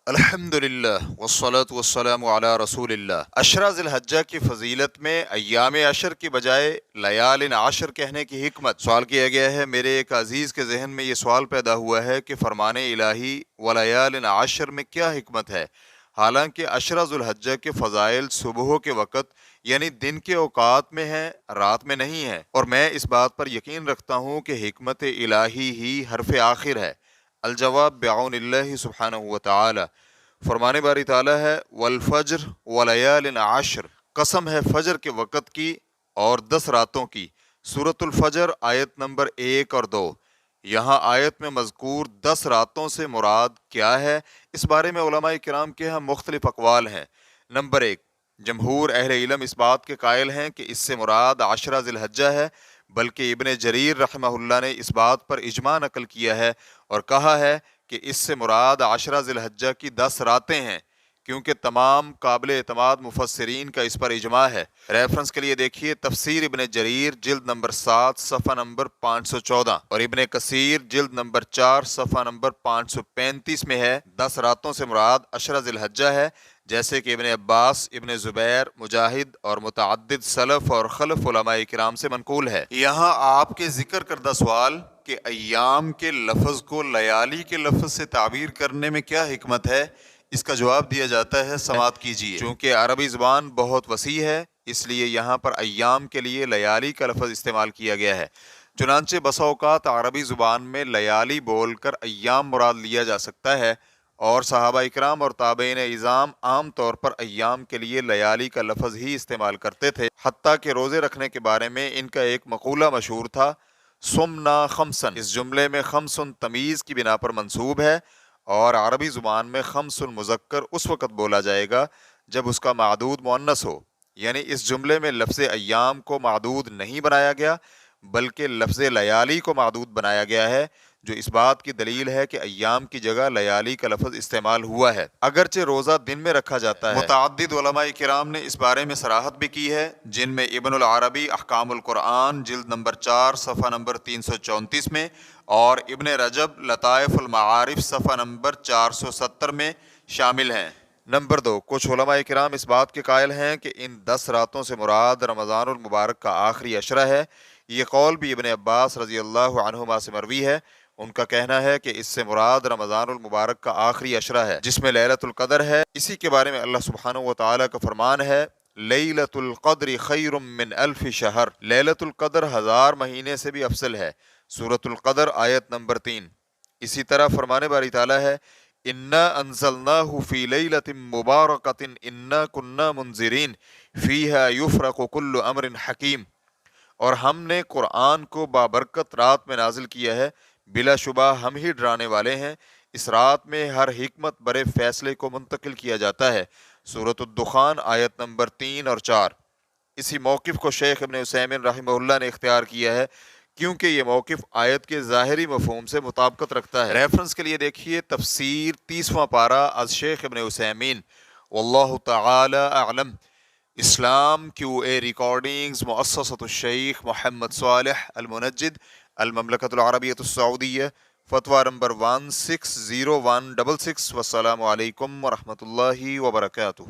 الحمدللہ والصلاة والسلام علی رسول اللہ۔ عشرہ ذی الحجہ کی فضیلت میں ایام عشر کی بجائے لیال عشر کہنے کی حکمت سوال کیا گیا ہے۔ میرے ایک عزیز کے ذہن میں یہ سوال پیدا ہوا ہے کہ فرمان الہی ولیال عشر میں کیا حکمت ہے، حالانکہ عشرہ ذی الحجہ کے فضائل صبح کے وقت یعنی دن کے اوقات میں ہیں، رات میں نہیں ہیں، اور میں اس بات پر یقین رکھتا ہوں کہ حکمت الہی ہی حرف آخر ہے۔ الجواب بعون اللہ سبحانہ وتعالی، فرمانے باری تعالیٰ ہے والفجر ولیال عشر، قسم ہے فجر کے وقت کی اور 10 راتوں کی۔ سورۃ الفجر آیت نمبر 1 اور 2۔ یہاں آیت میں مذکور 10 راتوں سے مراد کیا ہے، اس بارے میں علماء کرام کے ہاں مختلف اقوال ہیں۔ نمبر 1، جمہور اہل علم اس بات کے قائل ہیں کہ اس سے مراد عشرہ ذی الحجہ ہے، بلکہ ابن جریر رحمہ اللہ نے اس بات پر اجماع نقل کیا ہے اور کہا ہے کہ اس سے مراد عشرہ ذی الحجہ کی 10 راتیں ہیں، کیونکہ تمام قابل اعتماد مفسرین کا اس پر اجماع ہے۔ ریفرنس کے لیے دیکھیے تفسیر ابن جریر جلد نمبر 7 صفحہ نمبر 514 اور ابن کثیر جلد نمبر 4 صفحہ نمبر 535 میں ہے 10 راتوں سے مراد عشرہ ذی الحجہ ہے، جیسے کہ ابن عباس، ابن زبیر، مجاہد اور متعدد سلف اور خلف علماء کرام سے منقول ہے۔ یہاں آپ کے ذکر کردہ سوال کہ ایام کے لفظ کو لیالی کے لفظ سے تعبیر کرنے میں کیا حکمت ہے، اس کا جواب دیا جاتا ہے، سماعت کیجیے۔ چونکہ عربی زبان بہت وسیع ہے، اس لیے یہاں پر ایام کے لیے لیالی کا لفظ استعمال کیا گیا ہے۔ چنانچہ بسا اوقات عربی زبان میں لیالی بول کر ایام مراد لیا جا سکتا ہے، اور صحابہ اکرام اور تابعین اعظام عام طور پر ایام کے لیے لیالی کا لفظ ہی استعمال کرتے تھے، حتیٰ کہ روزے رکھنے کے بارے میں ان کا ایک مقولہ مشہور تھا، سمنا خمسن۔ اس جملے میں خمسن تمیز کی بنا پر منصوب ہے، اور عربی زبان میں خمس مذکر اس وقت بولا جائے گا جب اس کا معدود مؤنث ہو، یعنی اس جملے میں لفظ ایام کو معدود نہیں بنایا گیا بلکہ لفظ لیالی کو معدود بنایا گیا ہے، جو اس بات کی دلیل ہے کہ ایام کی جگہ لیالی کا لفظ استعمال ہوا ہے، اگرچہ روزہ دن میں رکھا جاتا ہے۔ متعدد علماء کرام نے اس بارے میں صراحت بھی کی ہے، جن میں ابن العربی احکام القرآن جلد نمبر 4 صفحہ نمبر 334 میں، اور ابن رجب لطائف المعارف صفحہ نمبر 470 میں شامل ہیں۔ نمبر 2، کچھ علماء کرام اس بات کے قائل ہیں کہ ان 10 راتوں سے مراد رمضان المبارک کا آخری عشرہ ہے۔ یہ قول بھی ابن عباس رضی اللہ عنہما سے مروی ہے۔ ان کا کہنا ہے کہ اس سے مراد رمضان المبارک کا آخری عشرہ ہے، جس میں لیلۃ القدر ہے۔ اسی کے بارے میں اللہ سبحانہ و تعالیٰ کا فرمان ہے، لیلۃ القدر خیر من الف شہر، لیلۃ القدر 1000 مہینے سے بھی افضل ہے۔ سورۃ القدر آیت نمبر 3۔ اسی طرح فرمان باری تعالیٰ ہے، انا انزلناہ فی لیلۃ مبارکۃ انا کنا منذرین فیہا یفرق کل امر حکیم، اور ہم نے قرآن کو بابرکت رات میں نازل کیا ہے، بلا شبہ ہم ہی ڈرانے والے ہیں، اس رات میں ہر حکمت برے فیصلے کو منتقل کیا جاتا ہے۔ سورۃ الدخان آیت نمبر 3 اور 4۔ اسی موقف کو شیخ ابن عثیمین رحمہ اللہ نے اختیار کیا ہے، کیونکہ یہ موقف آیت کے ظاہری مفہوم سے مطابقت رکھتا ہے۔ ریفرنس کے لیے دیکھیے تفسیر 30واں پارہ از شیخ ابن عثیمین، واللہ تعالی اعلم۔ اسلام کیو اے ریکارڈنگز، مؤسسۃ الشیخ محمد صالح المنجد، المملکۃ العربیۃ السعودیہ، فتویٰ نمبر 160166۔ والسلام علیکم ورحمۃ اللہ وبرکاتہ۔